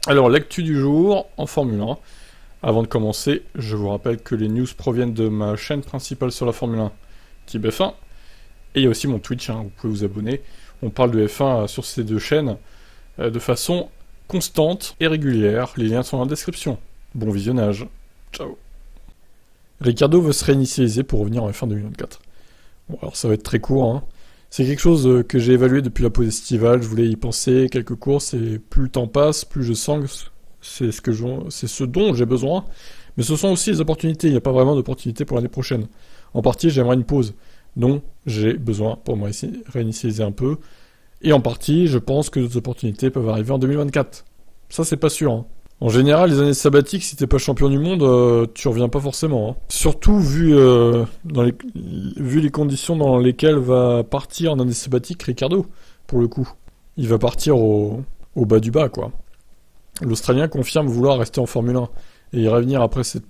Alors, l'actu du jour en Formule 1. Avant de commencer, je vous rappelle que les news proviennent de ma chaîne principale sur la Formule 1, Type F1. Et il y a aussi mon Twitch, vous pouvez vous abonner. On parle de F1 sur ces deux chaînes de façon constante et régulière. Les liens sont dans la description. Bon visionnage. Ciao. Ricciardo veut se réinitialiser pour revenir en F1 2024. Bon, alors ça va être très court, hein. C'est quelque chose que j'ai évalué depuis la pause estivale, je voulais y penser quelques courses, et plus le temps passe, plus je sens que c'est ce dont j'ai besoin. Mais ce sont aussi les opportunités, il n'y a pas vraiment d'opportunités pour l'année prochaine. En partie, j'aimerais une pause, dont j'ai besoin pour me réinitialiser un peu. Et en partie, je pense que d'autres opportunités peuvent arriver en 2024. Ça, c'est pas sûr, hein. En général, les années sabbatiques, si t'es pas champion du monde, tu reviens pas forcément, hein. Surtout vu les conditions dans lesquelles va partir en année sabbatique Ricciardo, pour le coup. Il va partir au bas du bas, quoi. L'Australien confirme vouloir rester en Formule 1 et y revenir après cette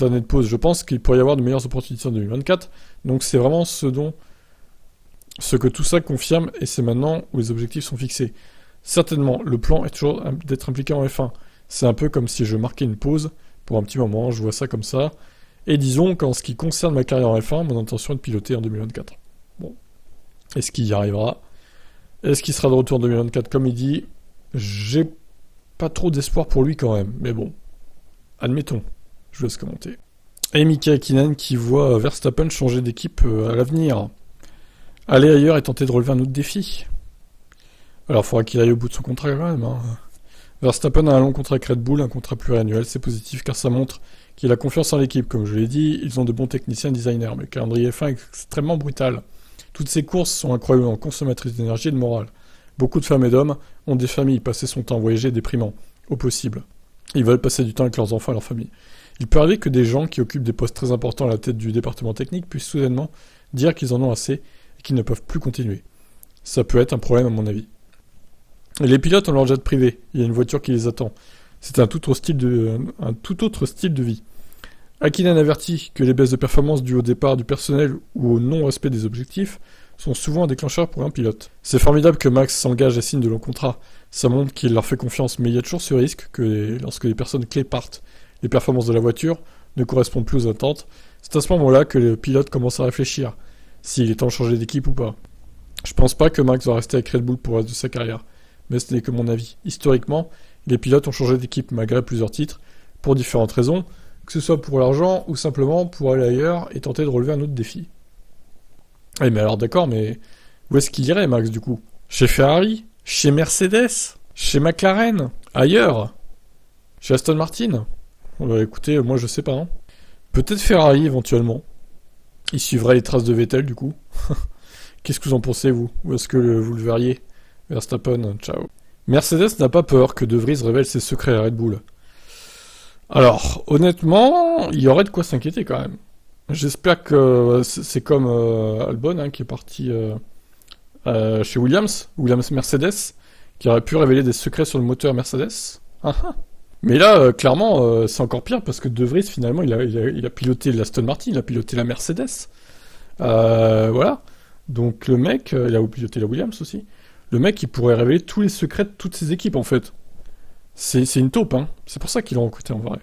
année de pause. Je pense qu'il pourrait y avoir de meilleures opportunités en 2024. Donc c'est vraiment ce que tout ça confirme, et c'est maintenant où les objectifs sont fixés. Certainement, le plan est toujours d'être impliqué en F1. C'est un peu comme si je marquais une pause pour un petit moment, je vois ça comme ça. Et disons qu'en ce qui concerne ma carrière en F1, mon intention est de piloter en 2024. Bon. Est-ce qu'il y arrivera? Est-ce qu'il sera de retour en 2024 comme il dit? J'ai pas trop d'espoir pour lui quand même, mais bon. Admettons. Je laisse commenter. Et Mika Häkkinen qui voit Verstappen changer d'équipe à l'avenir. Aller ailleurs et tenter de relever un autre défi. Alors, il faudra qu'il aille au bout de son contrat quand même, hein. Verstappen a un long contrat avec Red Bull, un contrat pluriannuel, c'est positif car ça montre qu'il a confiance en l'équipe. Comme je l'ai dit, ils ont de bons techniciens et designers, mais le calendrier F1 est extrêmement brutal. Toutes ces courses sont incroyablement consommatrices d'énergie et de morale. Beaucoup de femmes et d'hommes ont des familles, passer son temps à voyager est déprimant, au possible. Ils veulent passer du temps avec leurs enfants et leurs familles. Il peut arriver que des gens qui occupent des postes très importants à la tête du département technique puissent soudainement dire qu'ils en ont assez et qu'ils ne peuvent plus continuer. Ça peut être un problème à mon avis. Les pilotes ont leur jet privé, il y a une voiture qui les attend. C'est un tout autre style de vie. Häkkinen avertit que les baisses de performance dues au départ du personnel ou au non-respect des objectifs sont souvent un déclencheur pour un pilote. C'est formidable que Max s'engage et signe de longs contrats. Ça montre qu'il leur fait confiance, mais il y a toujours ce risque que lorsque les personnes clés partent, les performances de la voiture ne correspondent plus aux attentes. C'est à ce moment-là que le pilote commence à réfléchir, s'il est temps de changer d'équipe ou pas. Je pense pas que Max va rester avec Red Bull pour le reste de sa carrière. Mais ce n'est que mon avis. Historiquement, les pilotes ont changé d'équipe malgré plusieurs titres, pour différentes raisons, que ce soit pour l'argent ou simplement pour aller ailleurs et tenter de relever un autre défi. Eh mais alors d'accord, mais où est-ce qu'il irait Max du coup? Chez Ferrari? Chez Mercedes? Chez McLaren? Ailleurs? Chez Aston Martin? Écoutez, moi je sais pas, hein. Peut-être Ferrari éventuellement. Il suivrait les traces de Vettel du coup. Qu'est-ce que vous en pensez vous? Où est-ce que vous le verriez? Verstappen, ciao. Mercedes n'a pas peur que De Vries révèle ses secrets à Red Bull. Alors, honnêtement, il y aurait de quoi s'inquiéter quand même. J'espère que c'est comme Albon, hein, qui est parti chez Williams Mercedes, qui aurait pu révéler des secrets sur le moteur Mercedes. Ah, ah. Mais là, clairement, c'est encore pire parce que De Vries, finalement, il a piloté l'Aston Martin, il a piloté la Mercedes. Voilà. Donc le mec, il a piloté la Williams aussi. Le mec, il pourrait révéler tous les secrets de toutes ses équipes, en fait. C'est une taupe, hein. C'est pour ça qu'ils l'ont recruté, en vrai.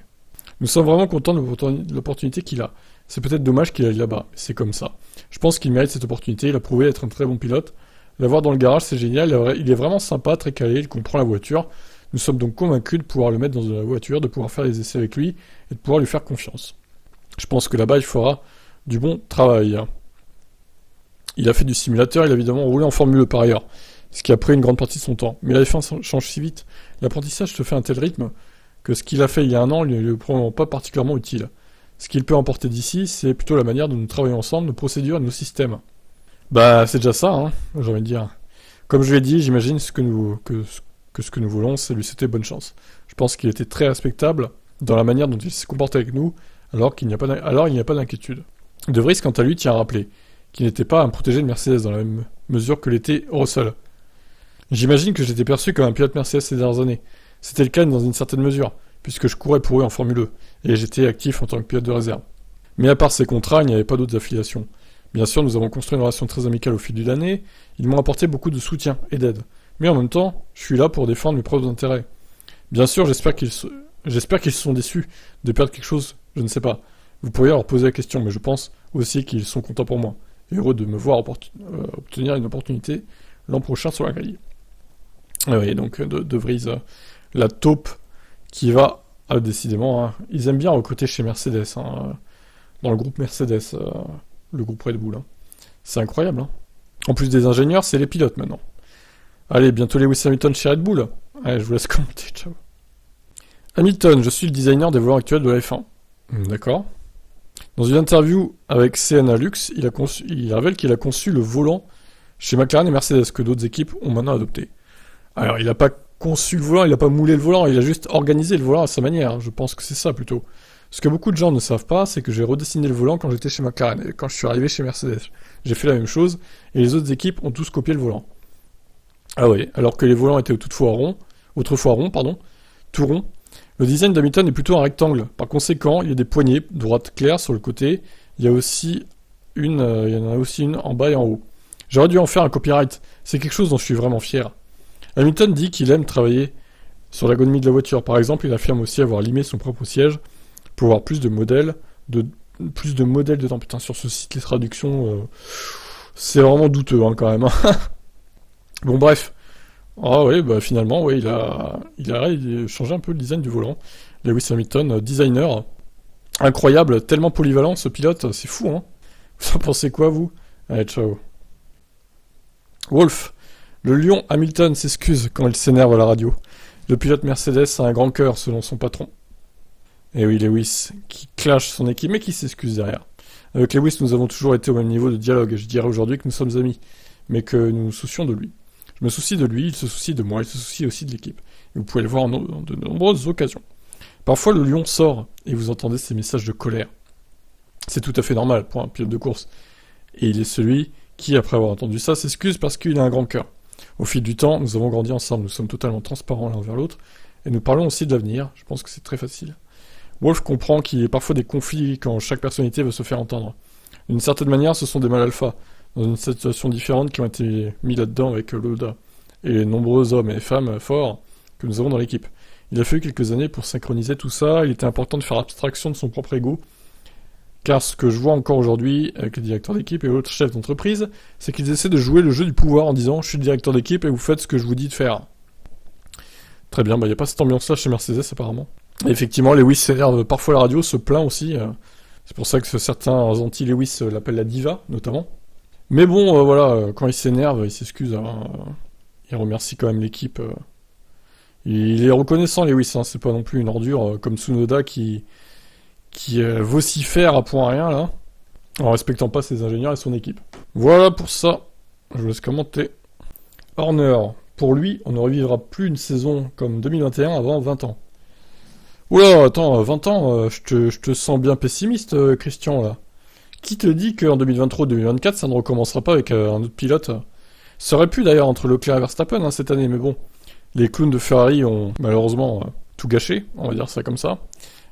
Nous sommes vraiment contents de l'opportunité qu'il a. C'est peut-être dommage qu'il aille là-bas, mais c'est comme ça. Je pense qu'il mérite cette opportunité, il a prouvé être un très bon pilote. L'avoir dans le garage, c'est génial, il est vraiment sympa, très calé, il comprend la voiture. Nous sommes donc convaincus de pouvoir le mettre dans la voiture, de pouvoir faire les essais avec lui, et de pouvoir lui faire confiance. Je pense que là-bas, il fera du bon travail. Il a fait du simulateur, il a évidemment roulé en Formule 1 par ailleurs, ce qui a pris une grande partie de son temps. Mais la F1 change si vite. L'apprentissage se fait à un tel rythme que ce qu'il a fait il y a un an lui est probablement pas particulièrement utile. Ce qu'il peut emporter d'ici, c'est plutôt la manière dont nous travaillons ensemble, nos procédures et nos systèmes. Bah, c'est déjà ça, hein, j'ai envie de dire. Comme je l'ai dit, j'imagine ce que nous voulons, c'est lui souhaiter bonne chance. Je pense qu'il était très respectable dans la manière dont il s'est comporté avec nous, alors il n'y a pas d'inquiétude. De Vries, quant à lui, tient à rappeler qu'il n'était pas un protégé de Mercedes dans la même mesure que l'était Russell. J'imagine que j'étais perçu comme un pilote Mercedes ces dernières années. C'était le cas dans une certaine mesure, puisque je courais pour eux en Formule 2, et j'étais actif en tant que pilote de réserve. Mais à part ces contrats, il n'y avait pas d'autres affiliations. Bien sûr, nous avons construit une relation très amicale au fil de l'année, ils m'ont apporté beaucoup de soutien et d'aide. Mais en même temps, je suis là pour défendre mes propres intérêts. Bien sûr, j'espère qu'ils sont déçus de perdre quelque chose, je ne sais pas. Vous pourriez leur poser la question, mais je pense aussi qu'ils sont contents pour moi, et heureux de me voir obtenir une opportunité l'an prochain sur la grille. Ah oui, donc de Vries, la taupe qui va, décidément, hein, ils aiment bien recruter chez Mercedes, hein, dans le groupe Mercedes, le groupe Red Bull. Hein. C'est incroyable. Hein. En plus des ingénieurs, c'est les pilotes maintenant. Allez, bientôt Lewis Hamilton chez Red Bull. Allez, je vous laisse commenter, ciao. Hamilton, je suis le designer des volants actuels de la F1. D'accord. Dans une interview avec CNA Lux, il révèle qu'il a conçu le volant chez McLaren et Mercedes, que d'autres équipes ont maintenant adopté. Alors, il n'a pas conçu le volant, il n'a pas moulé le volant, il a juste organisé le volant à sa manière. Je pense que c'est ça plutôt. Ce que beaucoup de gens ne savent pas, c'est que j'ai redessiné le volant quand j'étais chez McLaren et quand je suis arrivé chez Mercedes. J'ai fait la même chose et les autres équipes ont tous copié le volant. Ah oui, alors que les volants étaient autrefois ronds, tout rond. Le design d'Hamilton est plutôt un rectangle. Par conséquent, il y a des poignées droites claires sur le côté. Il y en a aussi une en bas et en haut. J'aurais dû en faire un copyright. C'est quelque chose dont je suis vraiment fier. Hamilton dit qu'il aime travailler sur l'ergonomie de la voiture. Par exemple, il affirme aussi avoir limé son propre siège pour avoir plus de modèles dedans. Putain, sur ce site, les traductions, c'est vraiment douteux hein, quand même. Hein. Bon, bref. Ah oui, bah finalement, ouais, il a changé un peu le design du volant. Lewis Hamilton, designer, incroyable, tellement polyvalent ce pilote, c'est fou, hein. Vous en pensez quoi, vous? Allez, ciao. Wolf, le lion Hamilton s'excuse quand il s'énerve à la radio. Le pilote Mercedes a un grand cœur, selon son patron. Et oui, Lewis, qui clash son équipe, mais qui s'excuse derrière. Avec Lewis, nous avons toujours été au même niveau de dialogue, et je dirais aujourd'hui que nous sommes amis, mais que nous nous soucions de lui. Je me soucie de lui, il se soucie de moi, il se soucie aussi de l'équipe. Et vous pouvez le voir en de nombreuses occasions. Parfois, le lion sort, et vous entendez ces messages de colère. C'est tout à fait normal pour un pilote de course. Et il est celui qui, après avoir entendu ça, s'excuse parce qu'il a un grand cœur. Au fil du temps, nous avons grandi ensemble, nous sommes totalement transparents l'un envers l'autre, et nous parlons aussi de l'avenir, je pense que c'est très facile. Wolf comprend qu'il y a parfois des conflits quand chaque personnalité veut se faire entendre. D'une certaine manière, ce sont des mâles alpha, dans une situation différente qui ont été mis là-dedans avec Loda, et les nombreux hommes et femmes forts que nous avons dans l'équipe. Il a fallu quelques années pour synchroniser tout ça, il était important de faire abstraction de son propre ego, car ce que je vois encore aujourd'hui avec les directeurs d'équipe et autres chefs d'entreprise, c'est qu'ils essaient de jouer le jeu du pouvoir en disant « je suis le directeur d'équipe et vous faites ce que je vous dis de faire ». Très bien, il n'y a pas cette ambiance-là chez Mercedes apparemment. Et effectivement, Lewis s'énerve parfois à la radio, se plaint aussi, c'est pour ça que certains anti-Lewis l'appellent la diva, notamment. Mais bon, voilà, quand il s'énerve, il s'excuse, hein, il remercie quand même l'équipe. Il est reconnaissant, Lewis, hein, c'est pas non plus une ordure comme Tsunoda qui vocifère à point rien, là, en respectant pas ses ingénieurs et son équipe. Voilà pour ça, je vous laisse commenter. Horner, pour lui, on ne revivra plus une saison comme 2021 avant 20 ans. Oula, attends, 20 ans, je te sens bien pessimiste, Christian, là. Qui te dit qu'en 2023 ou 2024, ça ne recommencera pas avec un autre pilote? Ça aurait pu d'ailleurs entre Leclerc et Verstappen hein, cette année, mais bon. Les clowns de Ferrari ont malheureusement tout gâché, on va dire ça comme ça.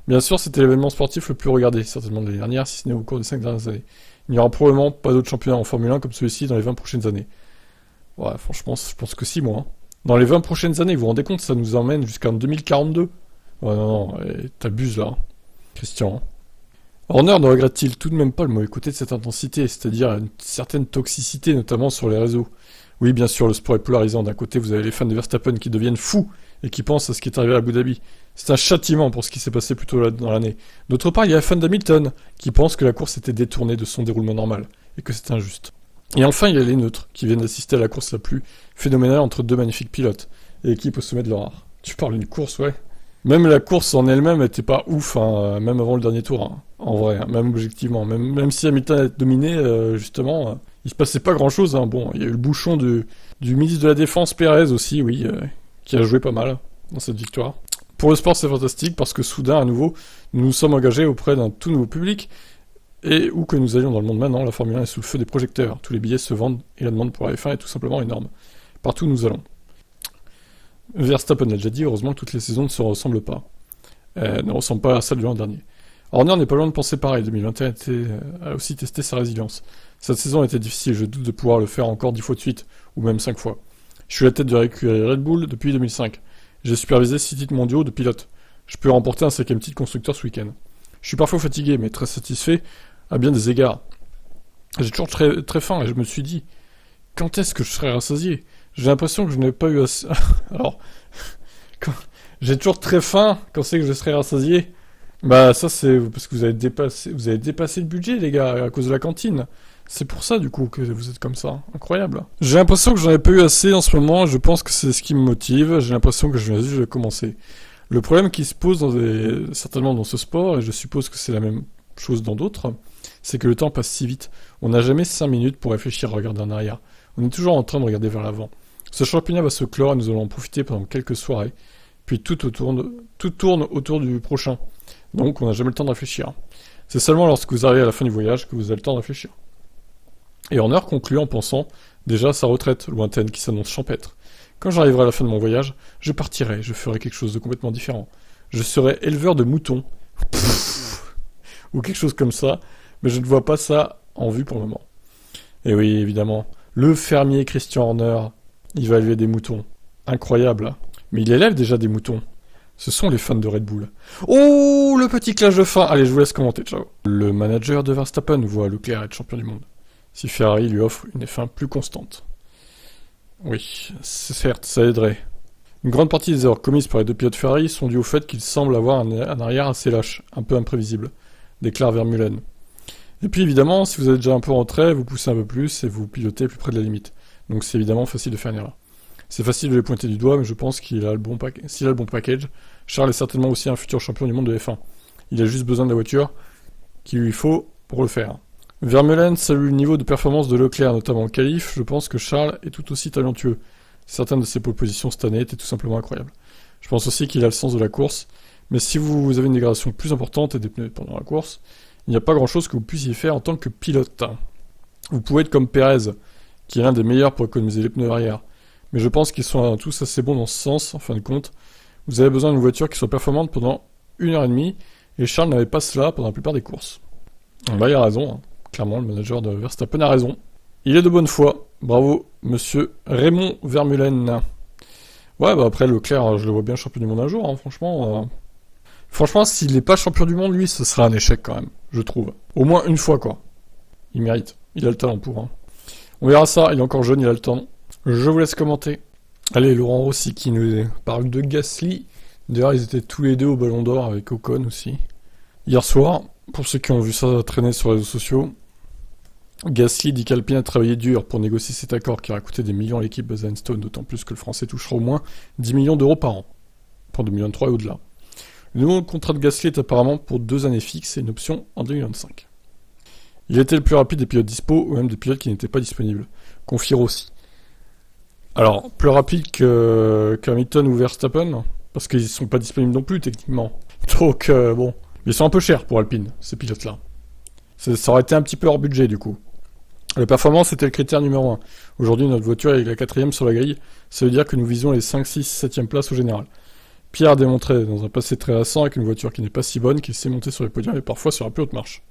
Bien sûr, c'était l'événement sportif le plus regardé, certainement de l'année dernière, si ce n'est au cours des 5 dernières années. Il n'y aura probablement pas d'autres championnats en Formule 1 comme celui-ci dans les 20 prochaines années. Ouais, franchement, je pense que si, moi. Hein. Dans les 20 prochaines années, vous vous rendez compte, ça nous emmène jusqu'en 2042. Ouais, non, t'abuses là, Christian. Horner ne regrette-t-il tout de même pas le mauvais côté de cette intensité, c'est-à-dire une certaine toxicité, notamment sur les réseaux? Oui, bien sûr, le sport est polarisant. D'un côté, vous avez les fans de Verstappen qui deviennent fous et qui pensent à ce qui est arrivé à Abu Dhabi. C'est un châtiment pour ce qui s'est passé plus tôt dans l'année. D'autre part, il y a les fans d'Hamilton qui pensent que la course était détournée de son déroulement normal et que c'est injuste. Et enfin, il y a les neutres qui viennent d'assister à la course la plus phénoménale entre deux magnifiques pilotes et équipes au sommet de leur art. Tu parles d'une course, ouais. Même la course en elle-même était pas ouf, hein, même avant le dernier tour, hein, en vrai, hein, même objectivement. Même si Hamilton a dominé, justement, il se passait pas grand-chose. Hein. Bon, il y a eu le bouchon du ministre de la Défense, Pérez aussi, oui, qui a joué pas mal dans cette victoire. Pour le sport, c'est fantastique parce que soudain, à nouveau, nous nous sommes engagés auprès d'un tout nouveau public et où que nous allions dans le monde maintenant, la Formule 1 est sous le feu des projecteurs. Tous les billets se vendent et la demande pour la F1 est tout simplement énorme. Partout où nous allons. Verstappen l'a déjà dit, heureusement que toutes les saisons ne se ressemblent pas. Ne ressemblent pas à celle de l'an dernier. Horner n'est pas loin de penser pareil, 2021 a aussi testé sa résilience. Cette saison était difficile, je doute de pouvoir le faire encore 10 fois de suite, ou même 5 fois. Je suis à la tête de la Red Bull depuis 2005. J'ai supervisé 6 titres mondiaux de pilote. Je peux remporter un 5e titre constructeur ce week-end. Je suis parfois fatigué, mais très satisfait à bien des égards. J'ai toujours très, très faim et je me suis dit, quand est-ce que je serai rassasié? J'ai l'impression que je n'ai pas eu assez... Alors, j'ai toujours très faim quand c'est que je serai rassasié. Bah ça c'est parce que vous avez dépassé le budget les gars à cause de la cantine. C'est pour ça du coup que vous êtes comme ça. Incroyable. J'ai l'impression que j'en ai pas eu assez en ce moment, je pense que c'est ce qui me motive, j'ai l'impression que je viens juste de commencer. Le problème qui se pose certainement dans ce sport, et je suppose que c'est la même chose dans d'autres, c'est que le temps passe si vite. On n'a jamais 5 minutes pour réfléchir à regarder en arrière. On est toujours en train de regarder vers l'avant. Ce championnat va se clore et nous allons en profiter pendant quelques soirées. Puis tout tourne autour du prochain. Donc on n'a jamais le temps de réfléchir. C'est seulement lorsque vous arrivez à la fin du voyage que vous avez le temps de réfléchir. Et Horner conclut en pensant déjà à sa retraite lointaine qui s'annonce champêtre. Quand j'arriverai à la fin de mon voyage, je partirai, je ferai quelque chose de complètement différent. Je serai éleveur de moutons. Ou quelque chose comme ça, mais je ne vois pas ça en vue pour le moment. Et oui, évidemment, le fermier Christian Horner, il va élever des moutons. Incroyable. Mais il élève déjà des moutons. Ce sont les fans de Red Bull. Oh, le petit clash de fin. Allez, je vous laisse commenter, ciao. Le manager de Verstappen voit Leclerc être champion du monde. Si Ferrari lui offre une F1 plus constante. Oui, certes, ça aiderait. Une grande partie des erreurs commises par les deux pilotes Ferrari sont dues au fait qu'ils semblent avoir un arrière assez lâche, un peu imprévisible, déclare Vermeulen. Et puis évidemment, si vous êtes déjà un peu en retrait, vous poussez un peu plus et vous pilotez plus près de la limite. Donc c'est évidemment facile de faire une erreur. C'est facile de les pointer du doigt, mais je pense qu'il a le bon s'il a le bon package, Charles est certainement aussi un futur champion du monde de F1. Il a juste besoin de la voiture qu'il lui faut pour le faire. Vermeulen salue le niveau de performance de Leclerc, notamment en qualif. Je pense que Charles est tout aussi talentueux. Certaines de ses pole positions cette année étaient tout simplement incroyables. Je pense aussi qu'il a le sens de la course, mais si vous avez une dégradation plus importante et des pneus pendant la course, il n'y a pas grand chose que vous puissiez faire en tant que pilote. Vous pouvez être comme Pérez, qui est l'un des meilleurs pour économiser les pneus arrière. Mais je pense qu'ils sont tous assez bons dans ce sens, en fin de compte. Vous avez besoin d'une voiture qui soit performante pendant 1h30, et Charles n'avait pas cela pendant la plupart des courses. Bah, il a raison, hein. Clairement, le manager de Verstappen a raison. Il est de bonne foi. Bravo, monsieur Raymond Vermeulen. Ouais, bah après, Leclerc, je le vois bien champion du monde un jour, hein, franchement. Franchement, s'il n'est pas champion du monde, lui, ce sera un échec quand même, je trouve. Au moins une fois, quoi. Il mérite. Il a le talent pour, hein. On verra ça, il est encore jeune, il a le temps. Je vous laisse commenter. Allez, Laurent Rossi qui nous parle de Gasly. D'ailleurs, ils étaient tous les deux au Ballon d'Or avec Ocon aussi. Hier soir, pour ceux qui ont vu ça traîner sur les réseaux sociaux, Gasly dit qu'Alpine a travaillé dur pour négocier cet accord qui aura coûté des millions à l'équipe Buzz Stone, d'autant plus que le Français touchera au moins 10 millions d'euros par an, pour 2023 et au-delà. Le nouveau contrat de Gasly est apparemment pour 2 années fixes et une option en 2025. Il était le plus rapide des pilotes dispo, ou même des pilotes qui n'étaient pas disponibles, confie Rossi. Alors, plus rapide qu'Hamilton ou Verstappen, parce qu'ils ne sont pas disponibles non plus techniquement. Donc, bon, ils sont un peu chers pour Alpine, ces pilotes-là. Ça aurait été un petit peu hors budget du coup. La performance était le critère numéro 1. Aujourd'hui, notre voiture est la 4ème sur la grille. Ça veut dire que nous visons les 5, 6, 7e places au général. Pierre a démontré dans un passé très récent avec une voiture qui n'est pas si bonne qu'il sait monter sur les podiums et parfois sur la plus haute marche.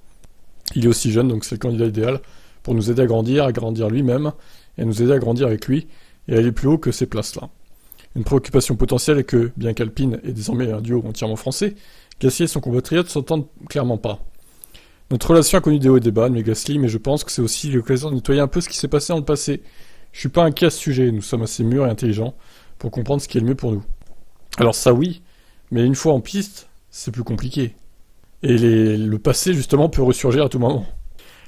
Il est aussi jeune, donc c'est le candidat idéal pour nous aider à grandir lui-même, et nous aider à grandir avec lui, et aller plus haut que ces places-là. Une préoccupation potentielle est que, bien qu'Alpine est désormais un duo entièrement français, Gasly et son compatriote s'entendent clairement pas. Notre relation a connu des hauts et des bas, mais Gasly, mais je pense que c'est aussi l'occasion de nettoyer un peu ce qui s'est passé dans le passé. Je suis pas inquiet à ce sujet, nous sommes assez mûrs et intelligents pour comprendre ce qui est le mieux pour nous. Alors ça oui, mais une fois en piste, c'est plus compliqué. Et le passé, justement, peut ressurgir à tout moment.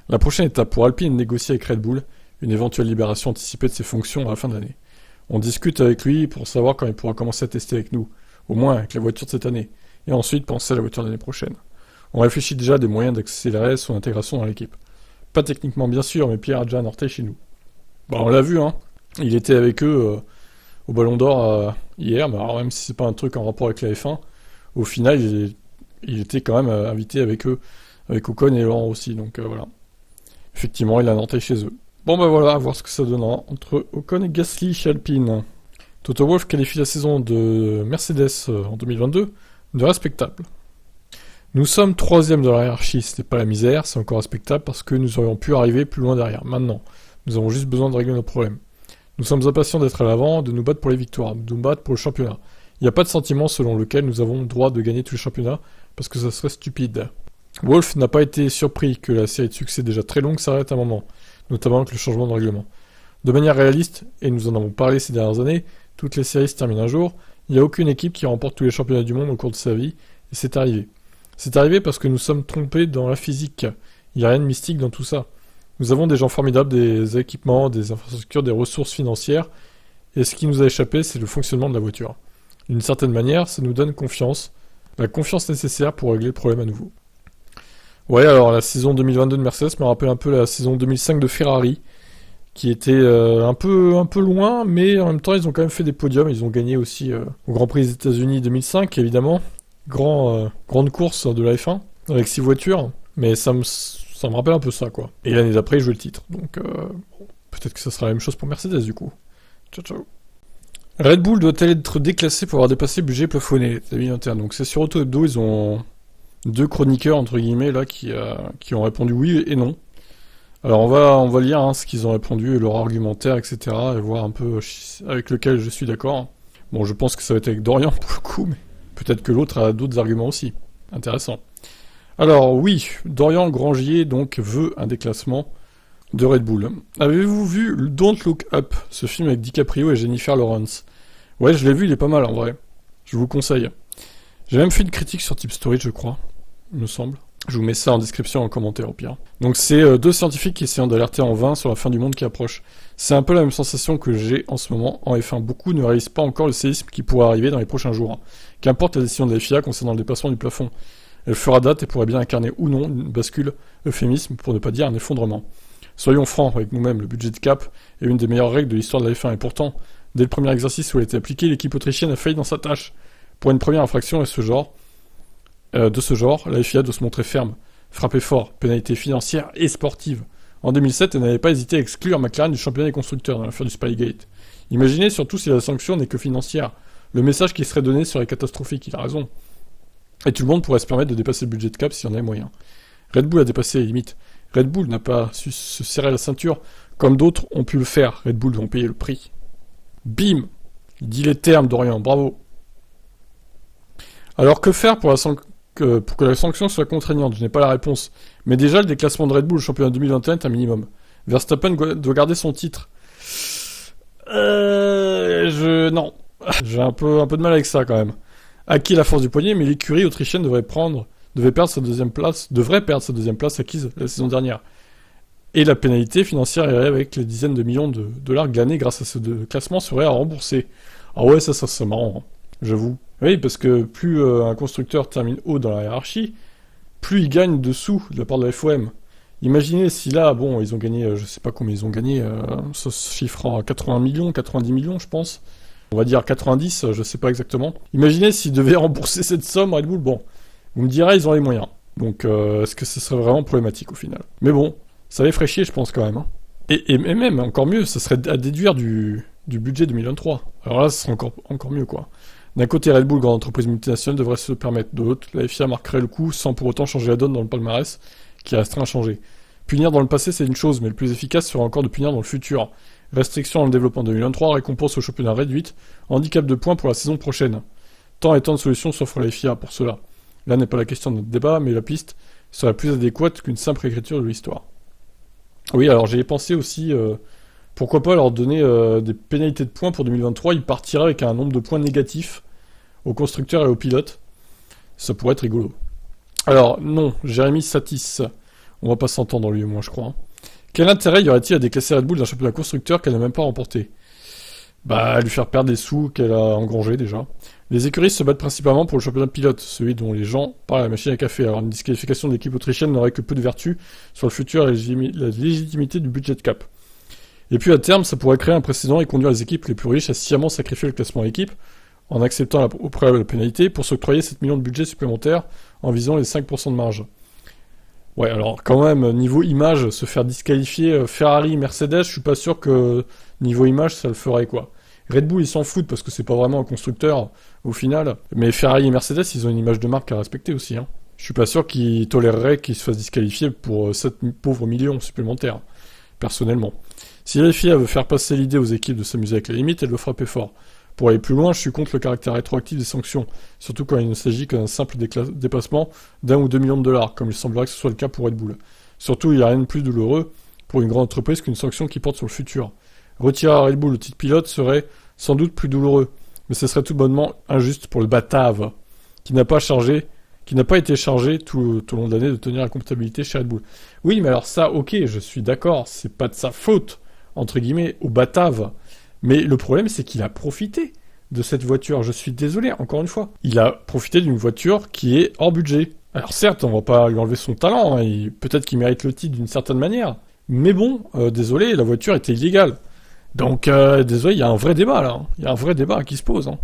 La prochaine étape pour Alpine est de négocier avec Red Bull une éventuelle libération anticipée de ses fonctions à la fin de l'année. On discute avec lui pour savoir quand il pourra commencer à tester avec nous, au moins avec la voiture de cette année, et ensuite penser à la voiture de l'année prochaine. On réfléchit déjà à des moyens d'accélérer son intégration dans l'équipe. Pas techniquement bien sûr, mais Pierre a déjà un orteil chez nous. Bah on l'a vu, hein. Il était avec eux au Ballon d'Or hier, mais alors même si c'est pas un truc en rapport avec la F1, au final il était quand même invité avec eux, avec Ocon et Laurent aussi, donc voilà. Effectivement, il a un orteil chez eux. Bon bah voilà, à voir ce que ça donnera entre Ocon et Gasly chez Alpine. Toto Wolff qualifie la saison de Mercedes en 2022 de respectable. Nous sommes 3ème de la hiérarchie, ce n'est pas la misère, c'est encore respectable parce que nous aurions pu arriver plus loin derrière. Maintenant, nous avons juste besoin de régler nos problèmes. Nous sommes impatients d'être à l'avant, de nous battre pour les victoires, de nous battre pour le championnat. Il n'y a pas de sentiment selon lequel nous avons le droit de gagner tous les championnats, parce que ça serait stupide. Wolf n'a pas été surpris que la série de succès déjà très longue s'arrête à un moment, notamment avec le changement de règlement. De manière réaliste, et nous en avons parlé ces dernières années, toutes les séries se terminent un jour, il n'y a aucune équipe qui remporte tous les championnats du monde au cours de sa vie, et c'est arrivé. C'est arrivé parce que nous sommes trompés dans la physique. Il n'y a rien de mystique dans tout ça. Nous avons des gens formidables, des équipements, des infrastructures, des ressources financières, et ce qui nous a échappé, c'est le fonctionnement de la voiture. D'une certaine manière, ça nous donne confiance, la confiance nécessaire pour régler le problème à nouveau. Ouais, alors la saison 2022 de Mercedes me rappelle un peu la saison 2005 de Ferrari, qui était un peu loin, mais en même temps ils ont quand même fait des podiums. Ils ont gagné aussi au Grand Prix des États-Unis 2005, évidemment, grande course de la F1 avec 6 voitures, mais ça me rappelle un peu ça, quoi. Et l'année d'après, ils jouaient le titre, donc bon, peut-être que ça sera la même chose pour Mercedes du coup. Ciao ciao. Red Bull doit-elle être déclassée pour avoir dépassé le budget plafonné 2021. Donc c'est sur Auto Hebdo, ils ont 2 chroniqueurs entre guillemets là qui ont répondu oui et non. Alors on va lire ce qu'ils ont répondu, leur argumentaire, etc. et voir un peu avec lequel je suis d'accord. Bon, je pense que ça va être avec Dorian pour le coup, mais peut-être que l'autre a d'autres arguments aussi. Intéressant. Alors oui, Dorian Grangier donc veut un déclassement de Red Bull. Avez-vous vu Don't Look Up, ce film avec DiCaprio et Jennifer Lawrence? Ouais, je l'ai vu, il est pas mal en vrai. Je vous le conseille. J'ai même fait une critique sur Tip Story, je crois, il me semble. Je vous mets ça en description, en commentaire au pire. Donc c'est 2 scientifiques qui essayent d'alerter en vain sur la fin du monde qui approche. C'est un peu la même sensation que j'ai en ce moment en F1. Beaucoup ne réalisent pas encore le séisme qui pourrait arriver dans les prochains jours. Qu'importe la décision de la FIA concernant le dépassement du plafond. Elle fera date et pourrait bien incarner ou non une bascule, euphémisme pour ne pas dire un effondrement. Soyons francs avec nous-mêmes, le budget de cap est une des meilleures règles de l'histoire de la F1 et pourtant, dès le premier exercice où elle a été appliquée, l'équipe autrichienne a failli dans sa tâche. Pour une première infraction de ce genre, la FIA doit se montrer ferme, frapper fort, pénalité financière et sportive. En 2007, elle n'avait pas hésité à exclure McLaren du championnat des constructeurs dans l'affaire du Spygate. Imaginez surtout si la sanction n'est que financière. Le message qui serait donné serait catastrophique, il a raison. Et tout le monde pourrait se permettre de dépasser le budget de cap s'il y en avait moyen. Red Bull a dépassé les limites. Red Bull n'a pas su se serrer la ceinture comme d'autres ont pu le faire. Red Bull vont payer le prix. Bim! Il dit les termes, Dorian, bravo. Alors que faire pour que la sanction soit contraignante? Je n'ai pas la réponse. Mais déjà, le déclassement de Red Bull au championnat 2021 est un minimum. Verstappen doit garder son titre. Non. J'ai un peu de mal avec ça quand même. Acquis la force du poignet, mais l'écurie autrichienne devrait perdre sa deuxième place acquise la saison dernière. Et la pénalité financière irait avec les dizaines de millions de dollars glanés grâce à ce classement serait à rembourser. Ah ouais, ça c'est marrant, hein, j'avoue. Oui, parce que plus un constructeur termine haut dans la hiérarchie, plus il gagne dessous de la part de la FOM. Imaginez si là, bon, ils ont gagné, je sais pas combien ils ont gagné, ça se chiffre en 80 millions, 90 millions, je pense. On va dire 90, je sais pas exactement. Imaginez s'ils devaient rembourser cette somme, Red Bull, bon, vous me direz, ils ont les moyens. Donc, est-ce que ce serait vraiment problématique au final? Mais bon, ça les ferait chier, je pense, quand même. Hein. Et même, encore mieux, ça serait à déduire du budget 2023. Alors là, ce serait encore mieux, quoi. D'un côté, Red Bull, grande entreprise multinationale, devrait se permettre. De l'autre, la FIA marquerait le coup sans pour autant changer la donne dans le palmarès, qui resterait inchangé. Punir dans le passé, c'est une chose, mais le plus efficace sera encore de punir dans le futur. Restriction dans le développement 2023, récompense au championnat réduite, handicap de points pour la saison prochaine. Tant et tant de solutions s'offrent à la FIA pour cela. Là n'est pas la question de notre débat, mais la piste serait plus adéquate qu'une simple écriture de l'histoire. Oui, alors j'y ai pensé aussi, pourquoi pas leur donner des pénalités de points pour 2023, ils partiraient avec un nombre de points négatifs aux constructeurs et aux pilotes. Ça pourrait être rigolo. Alors, non, Jérémy Satis, on va pas s'entendre lui et moi, je crois. Hein. Quel intérêt y aurait-il à déclasser Red Bull d'un championnat constructeur qu'elle n'a même pas remporté? Bah, lui faire perdre des sous qu'elle a engrangés déjà. Les écuries se battent principalement pour le championnat de pilote, celui dont les gens parlent à la machine à café. Alors une disqualification de l'équipe autrichienne n'aurait que peu de vertu sur le futur et la légitimité du budget de cap. Et puis à terme, ça pourrait créer un précédent et conduire les équipes les plus riches à sciemment sacrifier le classement équipe en acceptant au préalable la pénalité pour s'octroyer 7 millions de budget supplémentaire en visant les 5% de marge. Ouais, alors quand même, niveau image, se faire disqualifier Ferrari, Mercedes, je suis pas sûr que niveau image, ça le ferait, quoi. Red Bull, ils s'en foutent parce que c'est pas vraiment un constructeur, au final. Mais Ferrari et Mercedes, ils ont une image de marque à respecter aussi, hein. Je suis pas sûr qu'ils toléreraient qu'ils se fassent disqualifier pour 7 pauvres millions supplémentaires, personnellement. Si la FIA veut faire passer l'idée aux équipes de s'amuser avec les limites, elle doit frapper fort. Pour aller plus loin, je suis contre le caractère rétroactif des sanctions, surtout quand il ne s'agit qu'un simple dépassement d'1 ou 2 millions de dollars, comme il semblerait que ce soit le cas pour Red Bull. Surtout, il n'y a rien de plus douloureux pour une grande entreprise qu'une sanction qui porte sur le futur. Retirer à Red Bull le titre pilote serait sans doute plus douloureux, mais ce serait tout bonnement injuste pour le Batave, qui n'a pas été chargé tout au long de l'année de tenir la comptabilité chez Red Bull. Oui, mais alors ça, ok, je suis d'accord, c'est pas de sa faute, entre guillemets, au Batave. Mais le problème, c'est qu'il a profité de cette voiture. Je suis désolé, encore une fois. Il a profité d'une voiture qui est hors budget. Alors certes, on va pas lui enlever son talent, hein, peut-être qu'il mérite le titre d'une certaine manière. Mais bon, désolé, la voiture était illégale. Donc, désolé, il y a un vrai débat là. Il y a un vrai débat qui se pose. Hein.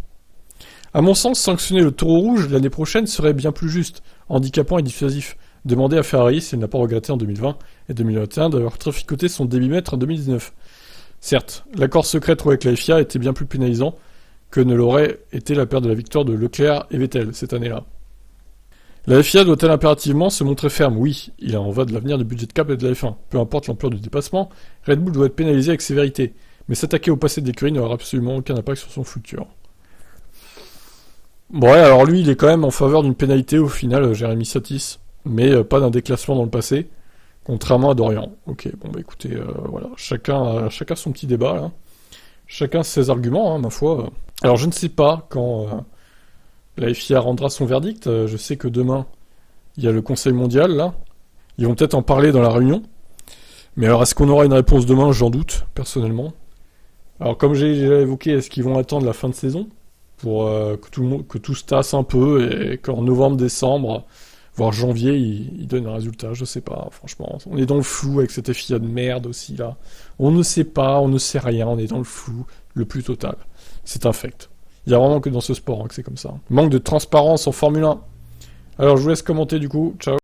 À mon sens, sanctionner le taureau rouge l'année prochaine serait bien plus juste, handicapant et dissuasif. Demander à Ferrari s'il n'a pas regretté en 2020 et 2021 d'avoir traficoté son débitmètre en 2019. Certes, l'accord secret trouvé avec la FIA était bien plus pénalisant que ne l'aurait été la perte de la victoire de Leclerc et Vettel cette année-là. La FIA doit-elle impérativement se montrer ferme? Oui, il en va de l'avenir du budget de cap et de la F1. Peu importe l'ampleur du dépassement, Red Bull doit être pénalisé avec sévérité. Mais s'attaquer au passé de l'écurie n'aura absolument aucun impact sur son futur. Bon, ouais, alors lui, il est quand même en faveur d'une pénalité au final, Jérémy Satis, mais pas d'un déclassement dans le passé, contrairement à Dorian. Ok, bon bah écoutez, voilà, chacun son petit débat, là. Chacun ses arguments, hein, ma foi. Alors je ne sais pas quand la FIA rendra son verdict, je sais que demain, il y a le Conseil mondial, là. Ils vont peut-être en parler dans la réunion. Mais alors, est-ce qu'on aura une réponse demain? J'en doute, personnellement. Alors, comme j'ai déjà évoqué, est-ce qu'ils vont attendre la fin de saison pour que tout se tasse un peu et qu'en novembre, décembre, voire janvier, ils donnent un résultat? Je sais pas, franchement. On est dans le flou avec cette FIA de merde aussi, là. On ne sait pas, on ne sait rien, on est dans le flou le plus total. C'est un fait. Il y a vraiment que dans ce sport hein, que c'est comme ça. Manque de transparence en Formule 1. Alors, je vous laisse commenter du coup. Ciao.